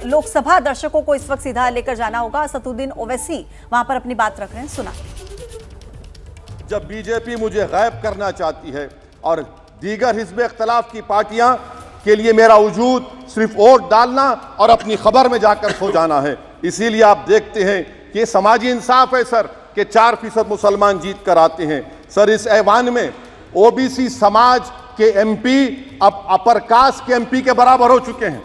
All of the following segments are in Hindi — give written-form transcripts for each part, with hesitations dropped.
लोकसभा दर्शकों को इस वक्त सीधा लेकर जाना होगा। असदुद्दीन ओवैसी वहां पर अपनी बात रख रहे हैं, सुना। जब बीजेपी मुझे गायब करना चाहती है और दीगर हिज़्ब इख्तिलाफ की पार्टियां के लिए मेरा वजूद सिर्फ वोट डालना और अपनी खबर में जाकर सो जाना है, इसीलिए आप देखते हैं कि समाजी इंसाफ है सर कि 4% मुसलमान जीत कर आते हैं। सर इस ऐवान में ओबीसी समाज के एमपी अब अपर कास्ट के एमपी के बराबर हो चुके हैं।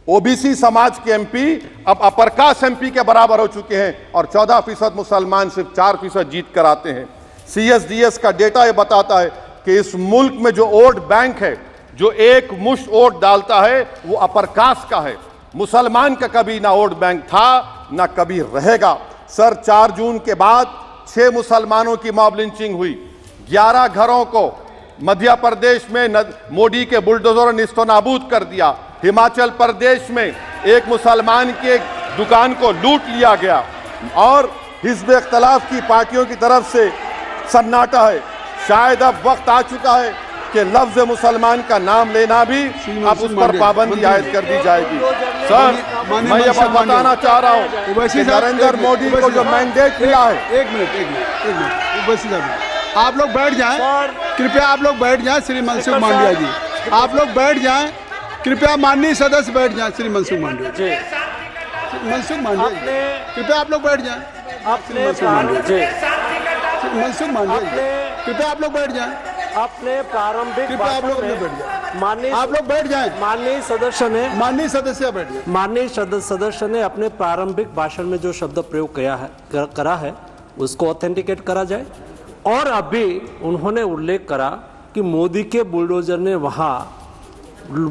ओबीसी समाज के एमपी अब अपर कास्ट एमपी के बराबर हो चुके हैं और 14% मुसलमान सिर्फ 4% जीत कर आते हैं। CSDS का डेटा ये बताता है कि इस मुल्क में जो वोट बैंक है, जो एक मुश्त वोट डालता है, वो अपर कास्ट का है। मुसलमान का कभी ना वोट बैंक था ना कभी रहेगा। सर 4 जून के बाद 6 मुसलमानों की मॉब लिंचिंग हुई, 11 घरों को मध्य प्रदेश में मोदी के बुलडोजरों ने निस्तनाबूद कर दिया। हिमाचल प्रदेश में एक मुसलमान की एक दुकान को लूट लिया गया और हिज़्ब इख्तिलाफ की पार्टियों की तरफ से सन्नाटा है। शायद अब वक्त आ चुका है कि लफ्ज़ मुसलमान का नाम लेना भी अब उस पर पाबंदी आयद कर दी जाएगी। सर मैं ये बात बताना चाह रहा हूँ कि नरेंद्र मोदी को जो मैंडेट मिला है। एक मिनट आप लोग बैठ जाएं, कृपया आप लोग बैठ जाएं। श्री मनसुख मांडविया जी, आप लोग बैठ जाएं, कृपया माननीय सदस्य बैठ जाएं। श्री मनसुख मांडविया जी, मनसुख मांडविया जी, कृपया आप लोग बैठ जाएं। मनसुख मांडविया जी, कृपया आप लोग बैठ जाएं। अपने प्रारंभिक भाषण में आप लोग बैठ जाएं। माननीय सदस्य बैठ जाएं। माननीय सदस्य ने अपने प्रारंभिक भाषण में जो शब्द प्रयोग करा है उसको ऑथेंटिकेट करा जाए। और अभी उन्होंने उल्लेख करा कि मोदी के बुलडोजर ने वहां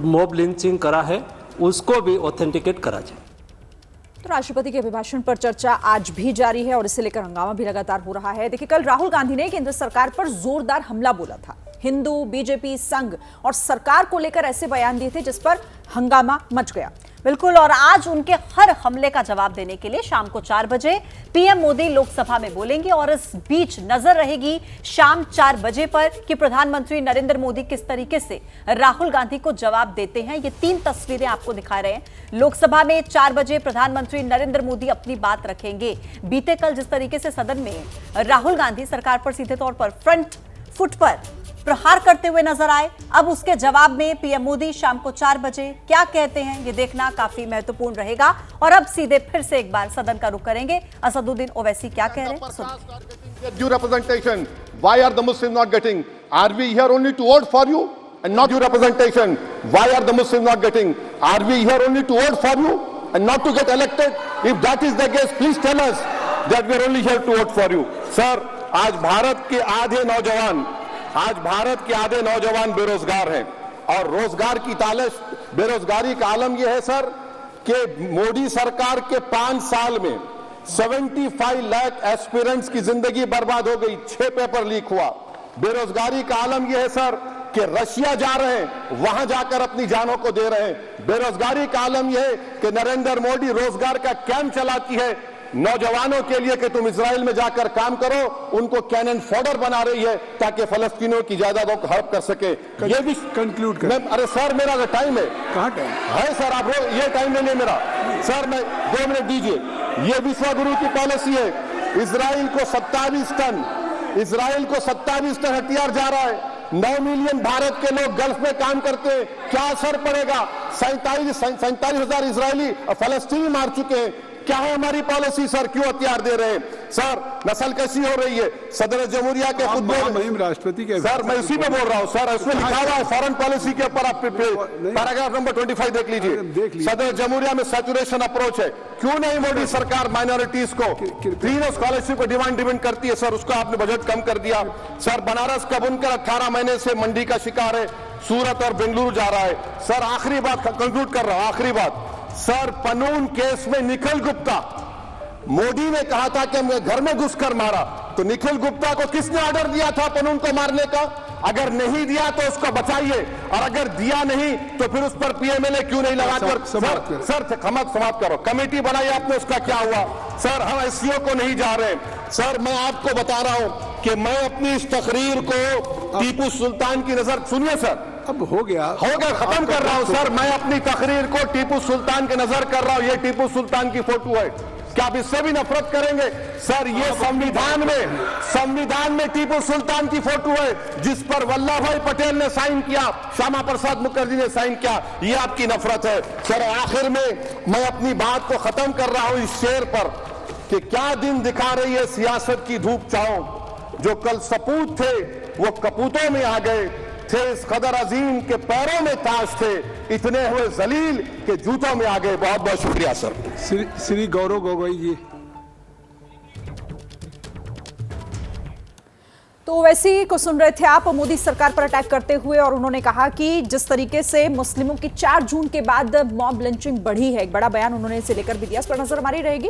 मॉब लिंचिंग करा है, उसको भी ऑथेंटिकेट करा जाए। तो राष्ट्रपति के अभिभाषण पर चर्चा आज भी जारी है और इसे लेकर हंगामा भी लगातार हो रहा है। देखिए, कल राहुल गांधी ने केंद्र सरकार पर जोरदार हमला बोला था। हिंदू, बीजेपी, संघ और सरकार को लेकर ऐसे बयान दिए थे जिस पर हंगामा मच गया। बिल्कुल, और आज उनके हर हमले का जवाब देने के लिए शाम को 4 बजे पीएम मोदी लोकसभा में बोलेंगे और इस बीच नजर रहेगी शाम 4 बजे पर कि प्रधानमंत्री नरेंद्र मोदी किस तरीके से राहुल गांधी को जवाब देते हैं। ये 3 तस्वीरें आपको दिखा रहे हैं। लोकसभा में 4 बजे प्रधानमंत्री नरेंद्र मोदी अपनी बात रखेंगे। बीते कल जिस तरीके से सदन में राहुल गांधी सरकार पर सीधे तौर पर फ्रंट फुट पर प्रहार करते हुए नजर आए, अब उसके जवाब में पीएम मोदी शाम को 4 बजे क्या कहते हैं, ये देखना काफी महत्वपूर्ण रहेगा। और अब सीधे फिर से एक बार सदन का रुख करेंगे। असदुद्दीन ओवैसी क्या कह रहे हैं? Due representation. Why are the Muslims not getting? Are we here only to vote for you and not due representation? Why are the Muslims not getting? Are we here only to vote for you and not to get elected? If that is the case, please tell us that we are only here to vote for you. Sir, आज भारत के आधे नौजवान बेरोजगार हैं और रोजगार की तालिश, बेरोजगारी का आलम यह है सर कि मोदी सरकार के 5 साल में 75 लाख एस्पिरेंट्स की जिंदगी बर्बाद हो गई। 6 पेपर लीक हुआ। बेरोजगारी का आलम यह है सर कि रशिया जा रहे हैं, वहां जाकर अपनी जानों को दे रहे हैं। बेरोजगारी का आलम यह है कि नरेंद्र मोदी रोजगार का कैंप चलाती है नौजवानों के लिए कि तुम इजराइल में जाकर काम करो, उनको कैनन फॉडर बना रही है ताकि फलस्तीनियों की जायदादों को हड़प कर सके। ये भी कंक्लूड कर। अरे सर मेरा टाइम है। कहाँ टाइम है सर? आप ये टाइम नहीं मेरा सर, मैं 2 मिनट दीजिए। ये विश्वगुरु की पॉलिसी है। इजराइल को 27 टन हथियार जा रहा है। 9 मिलियन भारत के लोग गल्फ में काम करते हैं, क्या असर पड़ेगा? 47,000 इजरायली और फलस्तीनी मार चुके हैं। क्या है हमारी पॉलिसी सर? क्यों हथियार दे रहे हैं सर? नस्ल कैसी हो रही है? सदर जमहूरिया के खुतबे में राष्ट्रपति के सर, मैं इसी पे बोल रहा हूं सर, इसमें लिखा हुआ है फॉरेन पॉलिसी के ऊपर। आप पैराग्राफ नंबर 25 देख लीजिए। सदर जमहूरिया में सैचुरेशन अप्रोच है। क्यों नहीं मोदी सरकार माइनॉरिटीज को फ्री स्कॉलरशिप को डिमांड करती है सर? उसको आपने बजट कम कर दिया सर। बनारस का बुनकर 18 महीने से मंडी का शिकार है, सूरत और बेंगलुरु जा रहा है सर। आखिरी बात कंक्लूड कर रहा हूं, आखिरी बात सर, पनून केस में निखिल गुप्ता, मोदी ने कहा था कि मैं घर में घुसकर मारा, तो निखिल गुप्ता को किसने ऑर्डर दिया था पनून को मारने का? अगर नहीं दिया तो उसको बचाइए, और अगर दिया नहीं तो फिर उस पर पीएमएलए क्यों नहीं लगाकर सर समाप्त करो। कमेटी बनाई आपने, उसका क्या हुआ सर? हम एससीओ को नहीं जा रहे सर। मैं आपको बता रहा हूं कि मैं अपनी इस तकरीर को टीपू सुल्तान की नजर, सुनिए सर, अब हो गया, खत्म कर रहा हूं सर। मैं अपनी तकरीर को टीपू सुल्तान के नजर कर रहा हूं। ये टीपू सुल्तान की फोटो है, क्या आप इससे भी नफरत करेंगे सर? ये संविधान में टीपू सुल्तान की फोटो है जिस पर वल्लभ भाई पटेल ने साइन किया, श्यामा प्रसाद मुखर्जी ने साइन किया। ये आपकी नफरत है सर। आखिर में मैं अपनी बात को खत्म कर रहा हूं इस शेर पर कि क्या दिन दिखा रही है सियासत की धूप छांव। जो कल सपूत थे वो कपूतों में आ गए, थे इस कदर अजीम के पैरों में ताज थे, इतने हुए जलील के जूतों में आ गए। बहुत बहुत शुक्रिया सर। श्री गौरव गोगोई जी। तो ओवैसी को सुन रहे थे आप, मोदी सरकार पर अटैक करते हुए, और उन्होंने कहा कि जिस तरीके से मुस्लिमों की 4 जून के बाद मॉब लिंचिंग बढ़ी है, एक बड़ा बयान उन्होंने इसे लेकर भी दिया। इस पर नजर हमारी रहेगी।